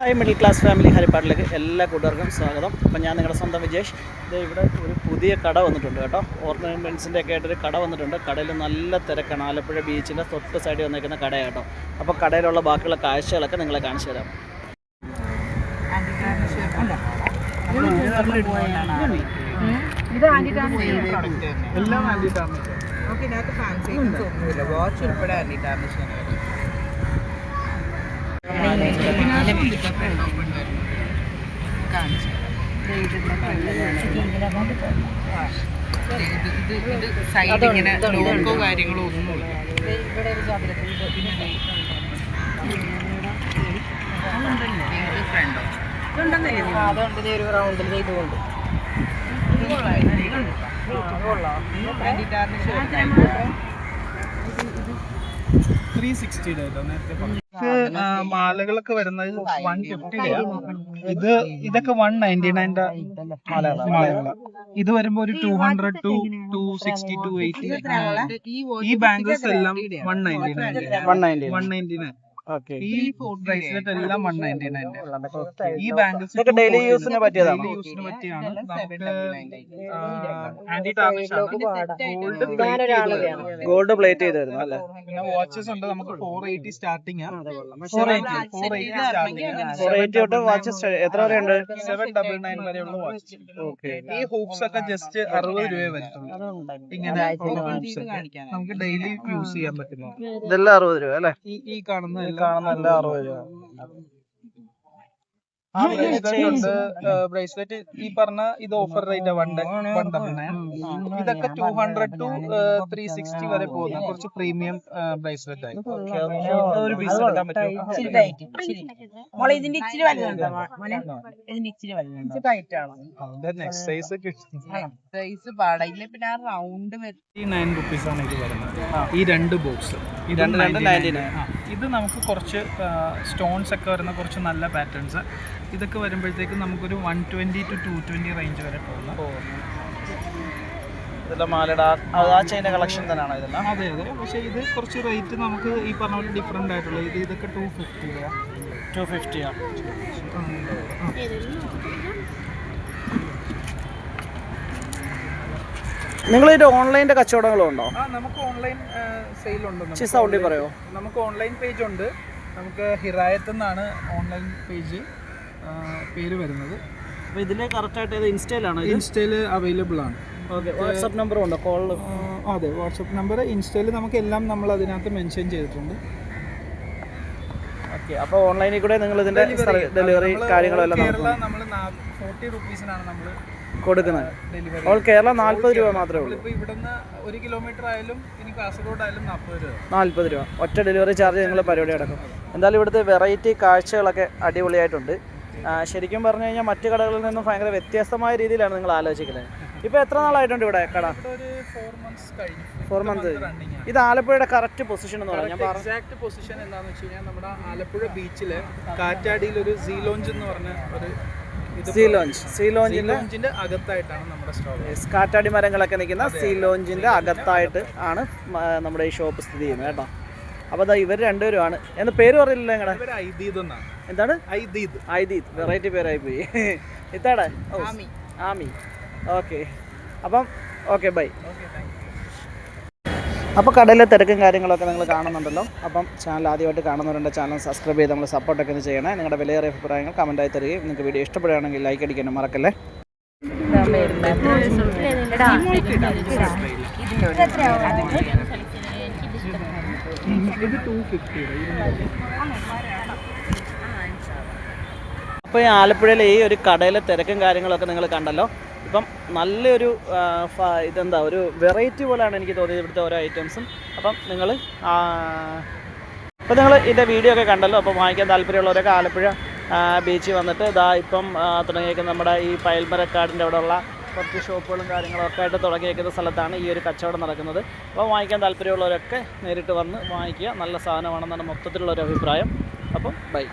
Hi middle class family ഹരിപ്പാട്ടിലേക്ക് എല്ലാ കൂട്ടുകാർക്കും സ്വാഗതം. അപ്പം ഞാൻ നിങ്ങളുടെ സ്വന്തം വിജേഷ്. ഇവിടെ ഒരു പുതിയ കട വന്നിട്ടുണ്ട് കേട്ടോ. ഓർണമെൻറ്റ്സിൻ്റെ ഒക്കെ ആയിട്ടൊരു കട വന്നിട്ടുണ്ട്. കടയിൽ നല്ല തിരക്കാണ്. ആലപ്പുഴ ബീച്ചിൻ്റെ തൊട്ട് സൈഡിൽ വന്നിരിക്കുന്ന കടയാണ് കേട്ടോ. അപ്പോൾ കടയിലുള്ള ബാക്കിയുള്ള കാഴ്ചകളൊക്കെ നിങ്ങളെ കാണിച്ചു തരാം. കാര്യങ്ങളോ ഒന്നുമില്ല. അതുകൊണ്ട് ഒരു റൗണ്ടിൽ ചെയ്തുകൊണ്ട് 360 മാലകളൊക്കെ വരുന്നത് 150. ഇതൊക്കെ 199 മാലകളാണ്. ഇത് വരുമ്പോ ഒരു 200 to 260 to 280. ഈ ബാംഗിൾസ് എല്ലാം 199. ഈ ബ്രേസ്ലെറ്റ് എല്ലാം 199. ഈ ബാംഗിൾസ് ഡെയിലി യൂസിന് പറ്റിയതാണ്. ഗോൾഡ് പ്ലേറ്റ് ചെയ്ത് വരുന്നു അല്ലേ? പിന്നെ വാച്ചസ് ഉണ്ട്. നമുക്ക് 480 സ്റ്റാർട്ടിങ്. 480 തൊട്ട് വാച്ചസ് എത്ര വരെ ഉണ്ട്? 799 വരെയുള്ള വാച്ച്. ഈ ഹൂപ്സ് ഒക്കെ ജസ്റ്റ് 60 രൂപയെ വരുത്തുള്ളൂ. ഇങ്ങനെ നമുക്ക് ഡെയിലി യൂസ് ചെയ്യാൻ പറ്റുന്നു. ഇതെല്ലാം 60 രൂപ അല്ലേ? ഈ കാണുന്ന എല്ലാം 60 രൂപ. ബ്രേസ്ലെറ്റ് ഈ പറഞ്ഞ ഇത് ഓഫർ റേറ്റ് 199. ഇതൊക്കെ 200 to 360 വരെ പോകുന്ന കുറച്ച് പ്രീമിയം ബ്രേസ്ലെറ്റ് ആയി. ഒരു പീസ് എടുക്കാൻ പറ്റും. ഇതിന്റെ ഇച്ചിരി വലുതുണ്ടോ? ഇതിന്റെ ഇച്ചിരി വലുതുണ്ട്. ടൈറ്റ് ആണ്. അതിന്റെ നെക്സ്റ്റ് സൈസ് സൈസ് പാടില്ല. പിന്നെ ആ റൗണ്ട് 9 rupees ആണ് ഇത് വരുന്നത്. ഈ രണ്ട് ബോക്സ് ഇത് നമുക്ക് കുറച്ച് സ്റ്റോൺസ് ഒക്കെ വരുന്ന കുറച്ച് നല്ല പാറ്റേൺസ്. ഇതൊക്കെ വരുമ്പോഴത്തേക്ക് നമുക്കൊരു 120 to 220 റേഞ്ച് വരെ പോകുന്നു. ഇതെല്ലാം മാലയുടെ ആ ചെയിൻ്റെ കളക്ഷൻ തന്നെയാണോ ഇതെല്ലാം? അതെ. പക്ഷേ ഇത് കുറച്ച് റേറ്റ് നമുക്ക് ഈ പറഞ്ഞ പോലെ ഡിഫറെൻ്റ് ആയിട്ടുള്ള ഇതൊക്കെ 250 രൂപ. 250 ആണ്. നിങ്ങളിതിൻ്റെ ഓൺലൈൻ്റെ കച്ചവടങ്ങളും ഉണ്ടോ? നമുക്ക് ഓൺലൈൻ സെയിലുണ്ട്. സൗണ്ടിൽ പറയോ? നമുക്ക് ഓൺലൈൻ പേജ് ഉണ്ട്. നമുക്ക് ഹിറായത്ത് എന്നാണ് ഓൺലൈൻ പേജ് പേര് വരുന്നത്. അപ്പോൾ ഇതിൽ കറക്റ്റായിട്ട് ഇത് ഇൻസ്റ്റയിലാണ്? ഇൻസ്റ്റയിൽ അവൈലബിൾ ആണ്. ഓക്കെ. വാട്സപ്പ് നമ്പറും ഉണ്ടോ? കോൾ? അതെ, വാട്സപ്പ് നമ്പർ ഇൻസ്റ്റയിൽ നമുക്ക് എല്ലാം നമ്മൾ അതിനകത്ത് മെൻഷൻ ചെയ്തിട്ടുണ്ട്. ഓക്കെ. അപ്പോൾ ഓൺലൈനിൽ കൂടെ നിങ്ങൾ ഇതിൻ്റെ ഡെലിവറി കാര്യങ്ങളെല്ലാം കേരള നമ്മൾ 40 rupeesനാണ് നമ്മൾ കൊടുക്കുന്നത്. ഓൾ കേരള 40 രൂപ മാത്രമേ ഉള്ളൂ. ഇപ്പോൾ ഇവിടുന്ന് 1 കിലോമീറ്റർ ആയാലും ഇനി കാസർഗോഡ് ആയാലും 40 രൂപ ഒറ്റ ഡെലിവറി ചാർജ് നിങ്ങൾ പരിപാടി അടക്കും. എന്തായാലും ഇവിടുത്തെ വെറൈറ്റി കാഴ്ചകളൊക്കെ അടിപൊളിയായിട്ടുണ്ട്. ശരിക്കും പറഞ്ഞു കഴിഞ്ഞാൽ മറ്റു കടകളിൽ നിന്നും ഭയങ്കര വ്യത്യസ്തമായ രീതിയിലാണ് നിങ്ങൾ ആലോചിക്കുന്നത്. ഇപ്പോൾ എത്ര നാളായിട്ടുണ്ട് ഇവിടെ കട? 4 months. ഇത് ആലപ്പുഴയുടെ കറക്റ്റ് പൊസിഷൻ എന്ന് പറഞ്ഞാൽ എക്സാക്ട് പൊസിഷൻ എന്താണെന്ന് വെച്ച് കഴിഞ്ഞാൽ നമ്മുടെ ആലപ്പുഴ ബീച്ചിലെ കാറ്റാടിയിൽ ഒരു സീ ലോഞ്ച് എന്ന് പറഞ്ഞ ഒരു സീ ലോഞ്ചിന്റെ അകത്തായിട്ടാണ് നമ്മുടെ സ്റ്റോർ. കാറ്റാടി മരങ്ങളൊക്കെ നിൽക്കുന്ന സീ ലോഞ്ചിന്റെ അകത്തായിട്ട് ആണ് നമ്മുടെ ഈ ഷോപ്പ് സ്ഥിതി ചെയ്യുന്നത് കേട്ടോ. അപ്പോൾ അതാ ഇവർ രണ്ടുപേരുമാണ്. എന്ന് പേര് പറയില്ല നിങ്ങളുടെ? എന്താണ്? ഐദീദ്. വെറൈറ്റി പേരായി പോയി. ഇത്താടെ ആമി. ഓക്കെ. അപ്പം ഓക്കെ, ബൈ. അപ്പോൾ കടയിലെ തിരക്കും കാര്യങ്ങളൊക്കെ നിങ്ങൾ കാണുന്നുണ്ടല്ലോ. അപ്പം ചാനൽ ആദ്യമായിട്ട് കാണുന്നവരുടെ ചാനൽ സബ്സ്ക്രൈബ് ചെയ്ത് നമ്മൾ സപ്പോർട്ടൊക്കെ ഒന്ന് ചെയ്യണേ. നിങ്ങളുടെ വിലയേറിയ അഭിപ്രായങ്ങൾ കമൻറ്റായി തരികയും നിങ്ങൾക്ക് വീഡിയോ ഇഷ്ടപ്പെടുകയാണെങ്കിൽ ലൈക്ക് അടിക്കാനും മറക്കല്ലേ. അപ്പോൾ ഈ ആലപ്പുഴയിലെ ഈ ഒരു കടയിലെ തിരക്കും കാര്യങ്ങളൊക്കെ നിങ്ങൾ കണ്ടല്ലോ. ഇപ്പം നല്ലൊരു ഇതെന്താ ഒരു വെറൈറ്റി പോലെയാണ് എനിക്ക് തോന്നിയത് ഇവിടുത്തെ ഓരോ ഐറ്റംസും. അപ്പം നിങ്ങൾ ഇതിൻ്റെ വീഡിയോ ഒക്കെ കണ്ടല്ലോ. അപ്പോൾ വാങ്ങിക്കാൻ താല്പര്യമുള്ളവരൊക്കെ ആലപ്പുഴ ബീച്ചിൽ വന്നിട്ട് ഇപ്പം തുടങ്ങിയേക്കുന്ന നമ്മുടെ ഈ പയൽമരക്കാടിൻ്റെ അവിടെയുള്ള കുറച്ച് ഷോപ്പുകളും കാര്യങ്ങളൊക്കെ ആയിട്ട് തുടങ്ങിയേക്കുന്ന സ്ഥലത്താണ് ഈ ഒരു കച്ചവടം നടക്കുന്നത്. അപ്പോൾ വാങ്ങിക്കാൻ താല്പര്യമുള്ളവരൊക്കെ നേരിട്ട് വന്ന് വാങ്ങിക്കുക. നല്ല സാധനമാണെന്നാണ് മൊത്തത്തിലുള്ളൊരു അഭിപ്രായം. അപ്പം ബൈ.